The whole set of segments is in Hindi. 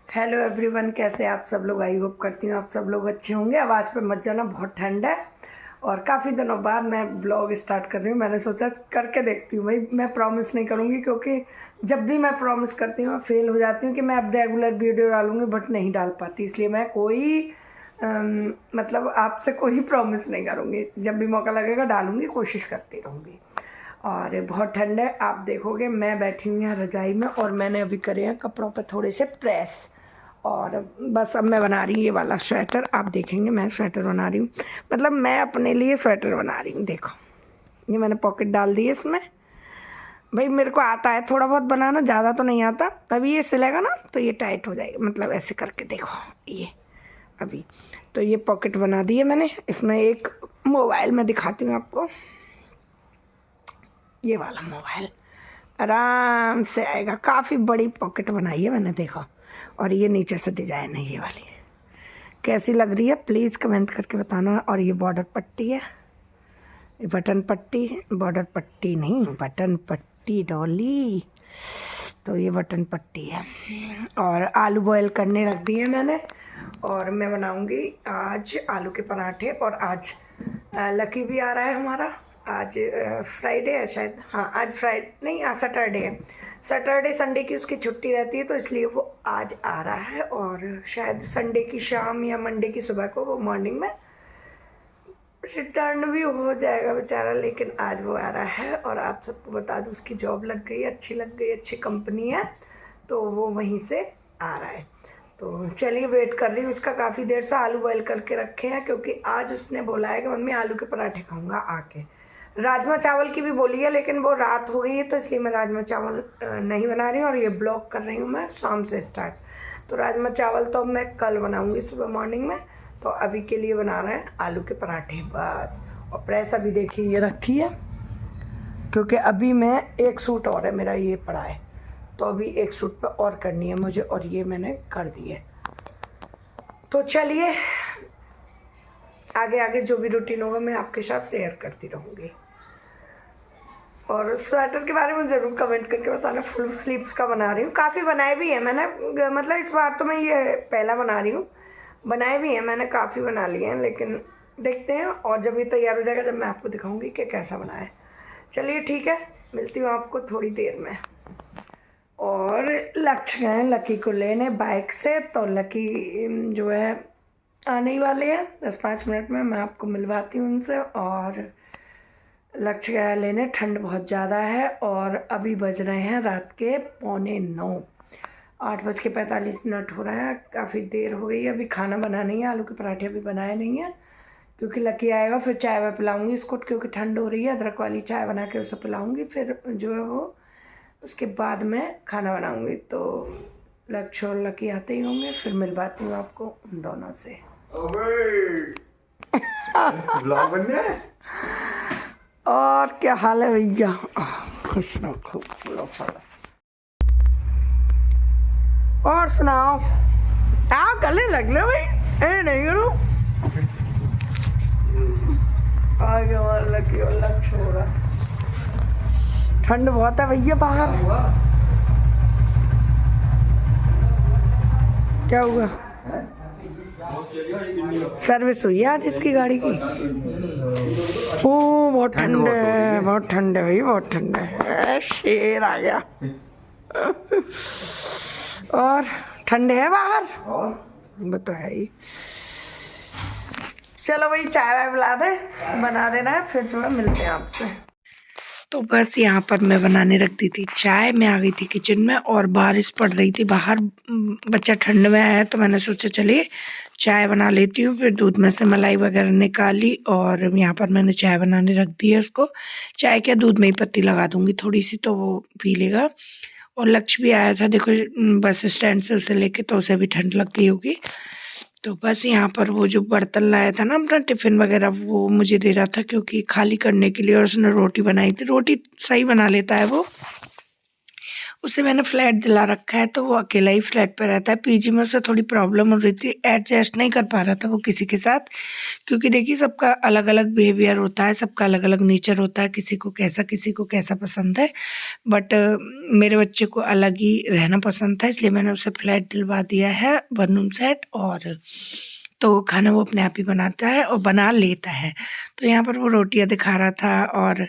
हेलो एवरीवन, कैसे आप सब लोग। आई होप करती हूँ आप सब लोग अच्छे होंगे। आवाज़ पे मत जाना, बहुत ठंड है और काफ़ी दिनों बाद मैं ब्लॉग स्टार्ट कर रही हूँ। मैंने सोचा करके देखती हूँ भाई। मैं प्रॉमिस नहीं करूँगी क्योंकि जब भी मैं प्रॉमिस करती हूँ मैं फेल हो जाती हूँ कि मैं अब रेगुलर वीडियो डालूँगी बट नहीं डाल पाती। इसलिए मैं कोई मतलब आपसे कोई प्रॉमिस नहीं करूँगी। जब भी मौका लगेगा डालूँगी, कोशिश करती रहूँगी। और बहुत ठंड है, आप देखोगे मैं बैठी हुई यहाँ रजाई में और मैंने अभी करे हैं कपड़ों पे थोड़े से प्रेस। और बस अब मैं बना रही हूँ ये वाला स्वेटर। आप देखेंगे मैं स्वेटर बना रही हूँ, मतलब मैं अपने लिए स्वेटर बना रही हूँ। देखो ये मैंने पॉकेट डाल दी है इसमें। भाई मेरे को आता है थोड़ा बहुत बनाना, ज़्यादा तो नहीं आता। अभी ये सिलेगा ना तो ये टाइट हो जाएगा, मतलब ऐसे करके देखो ये। अभी तो ये पॉकेट बना दी है मैंने। इसमें एक मोबाइल में दिखाती हूँ आपको, ये वाला मोबाइल आराम से आएगा। काफ़ी बड़ी पॉकेट बनाई है मैंने, देखो। और ये नीचे से डिजाइन है ये वाली। कैसी लग रही है प्लीज़ कमेंट करके बताना। और ये बॉर्डर पट्टी है, ये बटन पट्टी, बॉर्डर पट्टी नहीं बटन पट्टी डॉली। तो ये बटन पट्टी है। और आलू बॉयल करने रख दिए मैंने और मैं बनाऊंगी आज आलू के पराठे। और आज लकी भी आ रहा है हमारा। आज फ्राइडे है शायद, हाँ आज फ्राइडे नहीं, आज सैटरडे है। सैटरडे संडे की उसकी छुट्टी रहती है तो इसलिए वो आज आ रहा है। और शायद संडे की शाम या मंडे की सुबह को वो मॉर्निंग में रिटर्न भी हो जाएगा बेचारा, लेकिन आज वो आ रहा है। और आप सबको बता दूँ उसकी जॉब लग गई, अच्छी लग गई, अच्छी कंपनी है, तो वो वहीं से आ रहा है। तो चलिए वेट कर रही हूँ उसका। काफ़ी देर से आलू बॉयल करके रखे हैं क्योंकि आज उसने बोला है कि मम्मी आलू के पराठे खाऊंगा आके। राजमा चावल की भी बोली है लेकिन वो रात हो गई है तो इसलिए मैं राजमा चावल नहीं बना रही हूँ। और ये ब्लॉग कर रही हूँ मैं शाम से स्टार्ट। तो राजमा चावल तो मैं कल बनाऊँगी सुबह मॉर्निंग में। तो अभी के लिए बना रहे हैं आलू के पराठे बस। और प्रेस अभी देखिए ये रखी है क्योंकि अभी मैं एक सूट और है मेरा ये पड़ा है, तो अभी एक सूट पे और करनी है मुझे और ये मैंने कर दी है। तो चलिए आगे आगे जो भी रूटीन होगा मैं आपके साथ शेयर करती रहूँगी। और स्वेटर के बारे में ज़रूर कमेंट करके बताना। फुल स्लीव्स का बना रही हूँ, काफ़ी बनाए भी हैं मैंने, मतलब इस बार तो मैं ये पहला बना रही हूँ। बनाए भी हैं मैंने, काफ़ी बना लिए हैं, लेकिन देखते हैं। और जब ये तैयार हो जाएगा जब मैं आपको दिखाऊंगी कि कैसा बना है। चलिए ठीक है, मिलती हूँ आपको थोड़ी देर में। और लक्ष्य गए लकी को लेने बाइक से, तो लकी जो है आने ही वाले हैं 10-5 मिनट में। मैं आपको मिलवाती हूँ उनसे। और लक्ष्य गया लेने, ठंड बहुत ज़्यादा है और अभी बज रहे हैं रात के 8:45। 8:45 हो रहा है, काफ़ी देर हो गई है। अभी खाना बना नहीं है, आलू के पराठे अभी बनाए नहीं हैं क्योंकि लकी आएगा फिर चाय वाय पिलाऊंगी इसको क्योंकि ठंड हो रही है। अदरक वाली चाय बना के उसे पिलाऊंगी, फिर जो है वो उसके बाद मैं खाना बनाऊंगी। तो लक्ष्य और लकी आते ही होंगे, फिर मिलवाती हूँ आपको उन दोनों से। ब्लॉग बन गया। और क्या हाल है भैया, खुश रखो। और सुनाओ, आप गले लग लो भाई, ए नहीं करो। आगे और लकी और लक्ष्य हो रहा। ठंड बहुत है भैया बाहर। क्या हुआ? सर्विस हुई है आज इसकी गाड़ी की। ओ बहुत ठंड है, बहुत ठंड है भाई, बहुत ठंड है। शेर आ गया। और ठंड है बाहर, बताइए। चलो भाई चाय वाय पिला दे, बना देना है, फिर जो है मिलते हैं आपसे। तो बस यहाँ पर मैं बनाने रख दी थी चाय। मैं आ गई थी किचन में और बारिश पड़ रही थी बाहर। बच्चा ठंड में आया तो मैंने सोचा चलिए चाय बना लेती हूँ। फिर दूध में से मलाई वगैरह निकाली और यहाँ पर मैंने चाय बनाने रख दी है उसको। चाय क्या, दूध में ही पत्ती लगा दूँगी थोड़ी सी तो वो पी लेगा। और लक्ष्य भी आया था देखो बस स्टैंड से, उसे लेके, तो उसे भी ठंड लग गई होगी। तो बस यहाँ पर वो जो बर्तन लाया था ना अपना टिफ़िन वगैरह, वो मुझे दे रहा था क्योंकि खाली करने के लिए। और उसने रोटी बनाई थी, रोटी सही बना लेता है वो। उसे मैंने फ्लैट दिला रखा है, तो वो अकेला ही फ्लैट पे रहता है। पीजी में उसे थोड़ी प्रॉब्लम हो रही थी, एडजस्ट नहीं कर पा रहा था वो किसी के साथ, क्योंकि देखिए सबका अलग अलग बिहेवियर होता है, सबका अलग अलग नेचर होता है, किसी को कैसा पसंद है। बट मेरे बच्चे को अलग ही रहना पसंद था, इसलिए मैंने उसे फ्लैट दिलवा दिया है 1 रूम सेट। और तो खाना वो अपने आप ही बनाता है और बना लेता है। तो यहाँ पर वो रोटियां दिखा रहा था और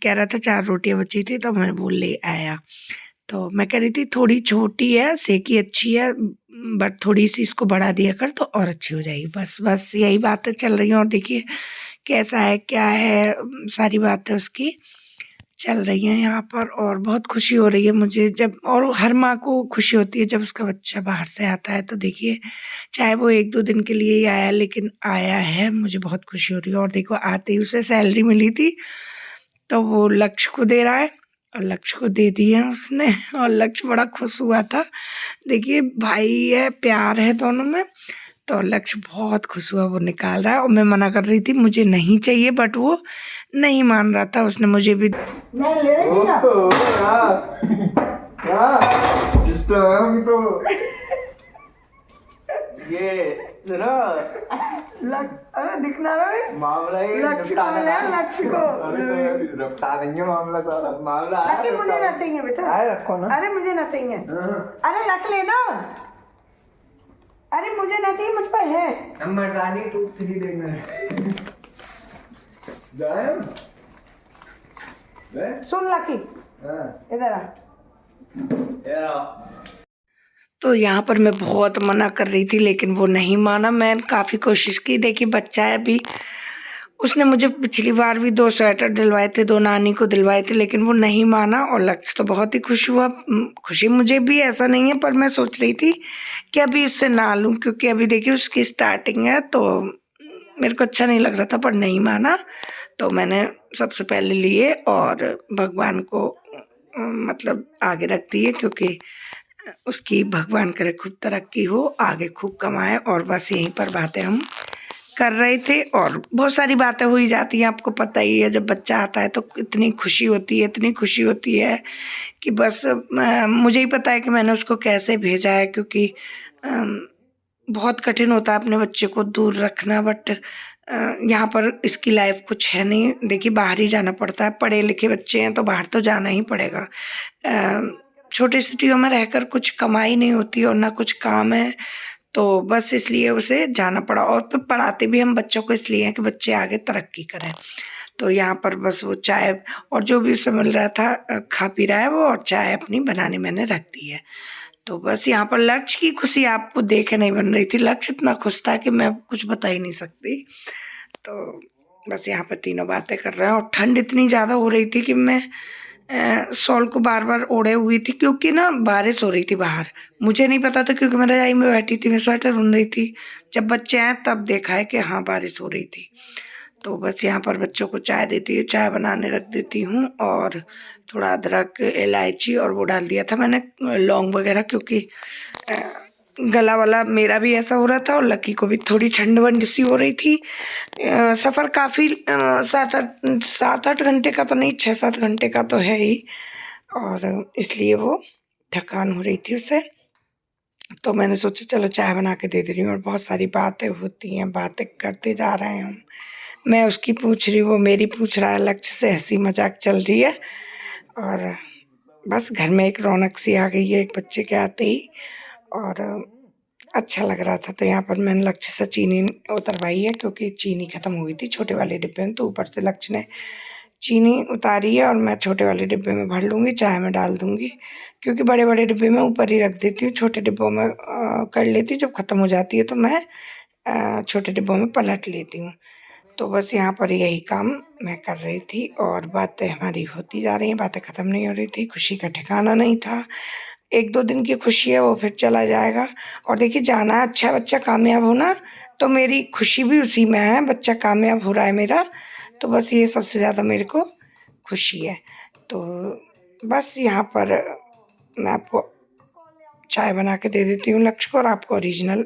कह रहा था 4 रोटियां बची थी, तो मैं बोल ले आया। तो मैं कह रही थी थोड़ी छोटी है, सेकी अच्छी है, बट थोड़ी-सी इसको बढ़ा दिया कर तो और अच्छी हो जाएगी। बस यही बातें चल रही हैं और देखिए कैसा है, क्या है, सारी बातें उसकी चल रही हैं यहाँ पर। और बहुत खुशी हो रही है मुझे जब, और हर माँ को खुशी होती है जब उसका बच्चा बाहर से आता है। तो देखिए चाहे वो 1-2 दिन के लिए ही आया, लेकिन आया है, मुझे बहुत खुशी हो रही है। और देखो आते ही उसे सैलरी मिली थी, तो वो लक्ष्य को दे रहा है और लक्ष्य को दे दी है उसने, और लक्ष्य बड़ा खुश हुआ था। देखिए भाई है, प्यार है दोनों में, तो लक्ष्य बहुत खुश हुआ, वो निकाल रहा है। और मैं मना कर रही थी मुझे नहीं चाहिए, बट वो नहीं मान रहा था, उसने मुझे भी मैं ले रही तो ये सुनो अरे दिखना रहा मामला ही लक्ष्य को मिला, लक्ष्य को रफ्ता देंगे मामला सारा। मामला अरे मुझे ना चाहिए बेटा, अरे रखो ना। अरे मुझे ना चाहिए, अरे रख लेना, अरे मुझे ना चाहिए, मुझ पर है। मर्दानी 2-3 देखना है। जाएं? सुन लकी, हाँ। इधर आ। तो यहाँ पर मैं बहुत मना कर रही थी, लेकिन वो नहीं माना। मैं काफ़ी कोशिश की, देखिए बच्चा है अभी, उसने मुझे पिछली बार भी 2 स्वेटर दिलवाए थे, 2 नानी को दिलवाए थे, लेकिन वो नहीं माना। और लक्ष्य तो बहुत ही खुश हुआ, खुशी मुझे भी, ऐसा नहीं है, पर मैं सोच रही थी कि अभी उससे ना लूँ, क्योंकि अभी देखिए उसकी स्टार्टिंग है, तो मेरे को अच्छा नहीं लग रहा था, पर नहीं माना। तो मैंने सबसे पहले लिए और भगवान को मतलब आगे रख दिए, क्योंकि उसकी भगवान करे खूब तरक्की हो, आगे खूब कमाए। और बस यहीं पर बातें हम कर रहे थे, और बहुत सारी बातें हुई जाती हैं, आपको पता ही है, जब बच्चा आता है तो इतनी खुशी होती है, इतनी खुशी होती है कि बस मुझे ही पता है कि मैंने उसको कैसे भेजा है, क्योंकि बहुत कठिन होता है अपने बच्चे को दूर रखना। बट यहाँ पर इसकी लाइफ कुछ है नहीं, देखिए बाहर ही जाना पड़ता है, पढ़े लिखे बच्चे हैं तो बाहर तो जाना ही पड़ेगा। छोटी सिटियों में रहकर कुछ कमाई नहीं होती और ना कुछ काम है, तो बस इसलिए उसे जाना पड़ा। और फिर पढ़ाते भी हम बच्चों को इसलिए हैं कि बच्चे आगे तरक्की करें। तो यहाँ पर बस वो चाय और जो भी उसे मिल रहा था खा पी रहा है वो, और चाय अपनी बनाने मैंने रख दी है। तो बस यहाँ पर लक्ष्य की खुशी आपको देखे नहीं बन रही थी, लक्ष्य इतना खुश था कि मैं कुछ बता ही नहीं सकती। तो बस यहाँ पर तीनों बातें कर रहे हैं, और ठंड इतनी ज़्यादा हो रही थी कि मैं शॉल को बार-बार ओढ़े हुई थी, क्योंकि ना बारिश हो रही थी बाहर। मुझे नहीं पता था, क्योंकि मैं रज़ाई में बैठी थी, मैं स्वेटर बुन रही थी। जब बच्चे आए तब देखा है कि हाँ बारिश हो रही थी। तो बस यहाँ पर बच्चों को चाय देती हूँ, चाय बनाने रख देती हूँ, और थोड़ा अदरक, इलायची और वो डाल दिया था मैंने लौंग वगैरह, क्योंकि गला वाला मेरा भी ऐसा हो रहा था और लकी को भी थोड़ी ठंड वंड सी हो रही थी। सफ़र काफ़ी 7-8 घंटे का तो नहीं, 6-7 घंटे का तो है ही, और इसलिए वो थकान हो रही थी उसे। तो मैंने सोचा चलो चाय बना के दे रही हूँ, और बहुत सारी बातें होती हैं, बातें करते जा रहे हैं हम। मैं उसकी पूछ रही हूँ, वो मेरी पूछ रहा है, लक्ष्य से हंसी मजाक चल रही है। और बस घर में एक रौनक सी आ गई है एक बच्चे के आते ही, और अच्छा लग रहा था। तो यहाँ पर मैंने लक्ष्य से चीनी उतरवाई है, क्योंकि चीनी ख़त्म हो गई थी छोटे वाले डिब्बे में, तो ऊपर से लक्ष्य ने चीनी उतारी है, और मैं छोटे वाले डिब्बे में भर लूँगी, चाय में डाल दूँगी, क्योंकि बड़े बड़े डिब्बे में ऊपर ही रख देती हूँ, छोटे डिब्बों में कर लेती हूँ। जब ख़त्म हो जाती है तो मैं छोटे डिब्बों में पलट लेती हूँ। तो बस यहाँ पर यही काम मैं कर रही थी, और बातें हमारी होती जा रही हैं, बातें ख़त्म नहीं हो रही थी। खुशी का ठिकाना नहीं था, 1-2 दिन की खुशी है, वो फिर चला जाएगा। और देखिए जाना है, अच्छा बच्चा कामयाब होना, तो मेरी खुशी भी उसी में है, बच्चा कामयाब हो रहा है मेरा, तो बस ये सबसे ज़्यादा मेरे को खुशी है। तो बस यहाँ पर मैं आपको चाय बना के दे देती हूँ लक्ष्य को, और आपको ओरिजिनल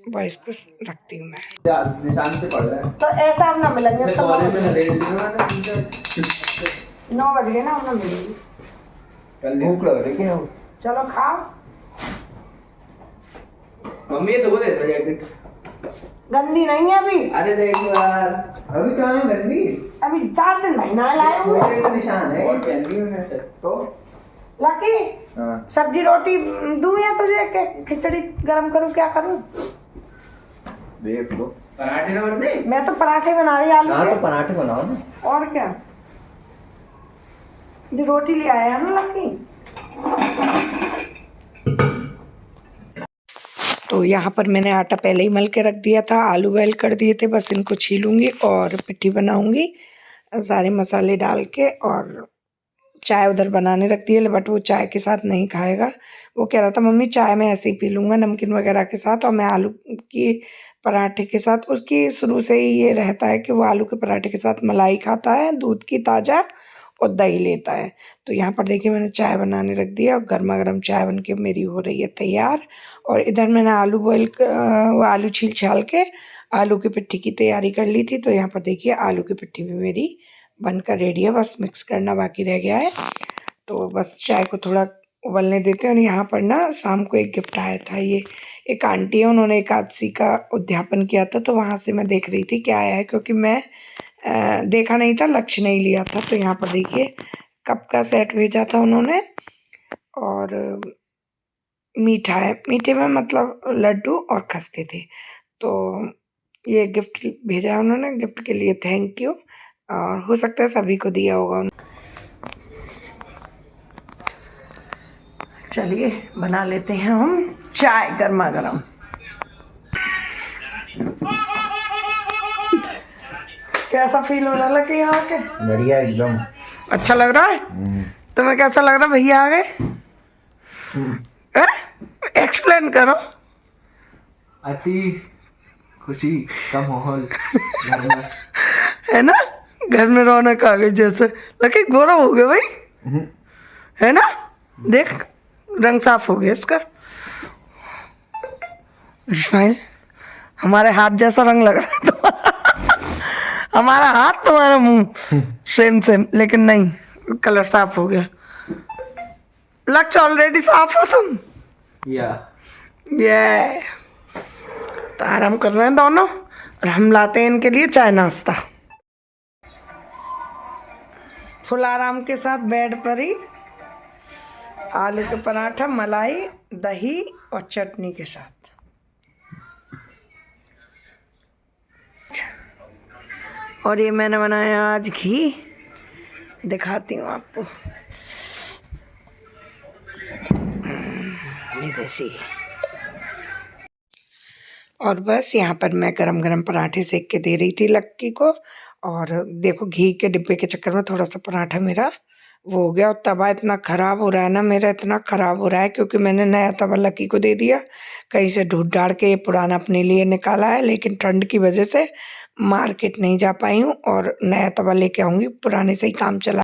वॉइस को रखती हूँ मैं। निशान से पढ़ रहा है तो ऐसा हम ना मिलेंगे, कॉलेज में 9 बज गए ना, हम ना मिलेंगे। भूख लग रही है। चलो खाओ। मम्मी ये तो वो देता जैकेट। गंदी नहीं है अभी। अरे देख यार, अभी कहाँ है गंदी? अभी 4 दिन महीना लाए हुए। कोयले से निशान है। और पहन ली मैंने शायद। तो लकी हाँ सब्जी रोटी दूं या तुझे खिचड़ी गरम करूं, क्या करूं? देख लो। पराठे ना बन दे। मैं तो पराठे बना रही आलू हाँ के। तो पराठे बनाओ ना। और क्या, ये रोटी ले आया है ना लकी। तो यहाँ पर मैंने आटा पहले ही मल के रख दिया था, आलू बॉयल कर दिए थे, बस इनको छीलूंगी और पिट्ठी बनाऊंगी सारे मसाले डाल के। और चाय उधर बनाने रख दी है, बट वो चाय के साथ नहीं खाएगा। वो कह रहा था मम्मी चाय में ऐसे ही पी लूँगा नमकीन वगैरह के साथ, और मैं आलू की पराठे के साथ। उसकी शुरू से ही ये रहता है कि वो आलू के पराठे के साथ मलाई खाता है, दूध की ताज़ा, और दही लेता है। तो यहाँ पर देखिए मैंने चाय बनाने रख दिया और गर्मा गर्म चाय बन के मेरी हो रही है तैयार। और इधर मैंने आलू वो आलू छील छाल के आलू की पिट्ठी की तैयारी कर ली थी। तो यहाँ पर देखिए आलू की पिट्ठी भी मेरी बनकर रेडी है, बस मिक्स करना बाकी रह गया है। तो बस चाय को थोड़ा उबलने देते हैं। और यहाँ पर ना शाम को एक गिफ्ट आया था, ये एक आंटी है, उन्होंने एकादशी का उद्यापन किया था, तो वहाँ से मैं देख रही थी क्या आया है, क्योंकि मैं देखा नहीं था, लक्ष्य नहीं लिया था। तो यहाँ पर देखिए कप का सेट भेजा था उन्होंने, और मीठा है, मीठे में मतलब लड्डू और खस्ते थे। तो ये गिफ्ट भेजा है उन्होंने, गिफ्ट के लिए थैंक यू। और हो सकता है सभी को दिया होगा। चलिए बना लेते हैं हम चाय गर्मा गर्म। कैसा फील हो रहा है कि यहाँ के? बढ़िया एकदम। अच्छा लग रहा है? तुम्हें कैसा लग रहा? भैया आ गए, एक्सप्लेन करो। अति खुशी का माहौल घर में है ना, घर में रौनक आ गई जैसे। लकी गोरा हो गया भाई, है ना, देख रंग साफ हो गया इसका। इस्माइल हमारे हाथ जैसा रंग लग रहा है तो हमारा हाथ तुम्हारा मुंह सेम सेम, लेकिन नहीं कलर साफ हो गया। लक्ष्य ऑलरेडी साफ हो तुम। या ये तो आराम कर रहे हैं दोनों, और हम लाते हैं इनके लिए चाय नाश्ता। फुल आराम के साथ बेड पर ही आलू के पराठा, मलाई, दही और चटनी के साथ। और ये मैंने बनाया आज घी, दिखाती हूँ आपको, ये देसी। और बस यहाँ पर मैं गरम गरम पराठे सेक के दे रही थी लक्की को। और देखो घी के डिब्बे के चक्कर में थोड़ा सा पराठा मेरा वो हो गया। और तवा इतना ख़राब हो रहा है ना मेरा, इतना ख़राब हो रहा है क्योंकि मैंने नया तवा लक्की को दे दिया, कहीं से ढूंढ ढाड़ के ये पुराना अपने लिए निकाला है, लेकिन ठंड की वजह से मार्केट नहीं जा पाई हूँ और नया तवा लेके आऊँगी, पुराने से ही काम चला।